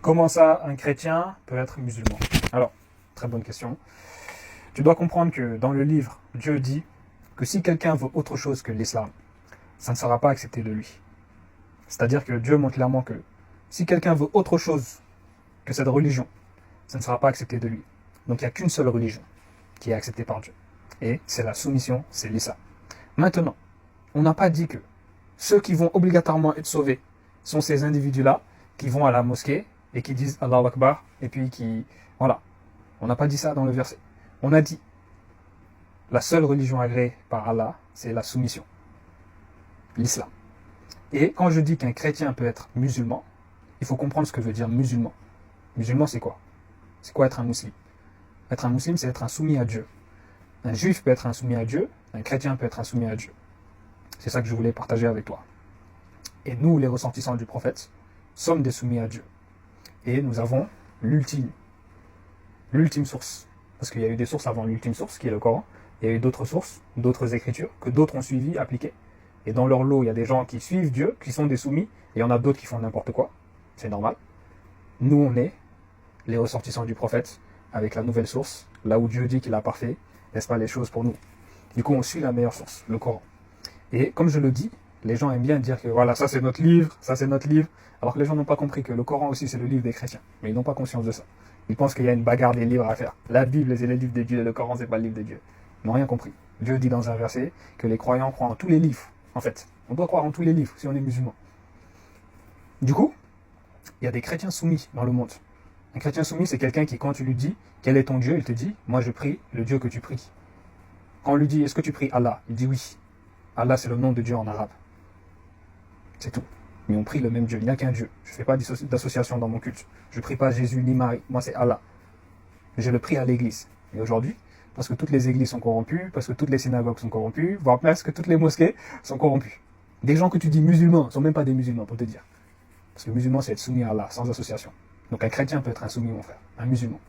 Comment ça, un chrétien peut être musulman? Alors, très bonne question. Tu dois comprendre que dans le livre, Dieu dit que si quelqu'un veut autre chose que l'islam, ça ne sera pas accepté de lui. C'est-à-dire que Dieu montre clairement que si quelqu'un veut autre chose que cette religion, ça ne sera pas accepté de lui. Donc il n'y a qu'une seule religion qui est acceptée par Dieu. Et c'est la soumission, c'est l'islam. Maintenant, on n'a pas dit que ceux qui vont obligatoirement être sauvés sont ces individus-là qui vont à la mosquée et qui disent Allahu Akbar et puis qui... Voilà. On n'a pas dit ça dans le verset. On a dit la seule religion agréée par Allah, c'est la soumission. L'islam. Et quand je dis qu'un chrétien peut être musulman, il faut comprendre ce que veut dire musulman. Musulman, c'est quoi? C'est quoi être un musulman? Être un musulman, c'est être un soumis à Dieu. Un juif peut être un soumis à Dieu, un chrétien peut être un soumis à Dieu. C'est ça que je voulais partager avec toi. Et nous, les ressortissants du prophète, sommes des soumis à Dieu. Et nous avons l'ultime source. Parce qu'il y a eu des sources avant l'ultime source, qui est le Coran. Il y a eu d'autres sources, d'autres écritures, que d'autres ont suivi, appliquées. Et dans leur lot, il y a des gens qui suivent Dieu, qui sont des soumis, et il y en a d'autres qui font n'importe quoi. C'est normal. Nous, on est les ressortissants du prophète, avec la nouvelle source, là où Dieu dit qu'il a parfait, n'est-ce pas, les choses pour nous. Du coup, on suit la meilleure source, le Coran. Et comme je le dis, les gens aiment bien dire que voilà, ça c'est notre livre, ça c'est notre livre, alors que les gens n'ont pas compris que le Coran aussi c'est le livre des chrétiens. Mais ils n'ont pas conscience de ça. Ils pensent qu'il y a une bagarre des livres à faire. La Bible c'est le livre de Dieu et le Coran c'est pas le livre de Dieu. Ils n'ont rien compris. Dieu dit dans un verset que les croyants croient en tous les livres, en fait. On doit croire en tous les livres si on est musulman. Du coup, il y a des chrétiens soumis dans le monde. Un chrétien soumis, c'est quelqu'un qui, quand tu lui dis quel est ton Dieu, il te dit moi je prie le Dieu que tu pries. Quand on lui dit est-ce que tu pries Allah, il dit oui. Allah c'est le nom de Dieu en arabe. C'est tout. Mais on prie le même Dieu, il n'y a qu'un Dieu. Je ne fais pas d'association dans mon culte. Je ne prie pas Jésus ni Marie, moi c'est Allah. Je le prie à l'église. Et aujourd'hui, parce que toutes les églises sont corrompues, parce que toutes les synagogues sont corrompues, voire presque toutes les mosquées sont corrompues. Des gens que tu dis musulmans ne sont même pas des musulmans, pour te dire. Parce que musulman, c'est être soumis à Allah, sans association. Donc un chrétien peut être un soumis, mon frère, un musulman.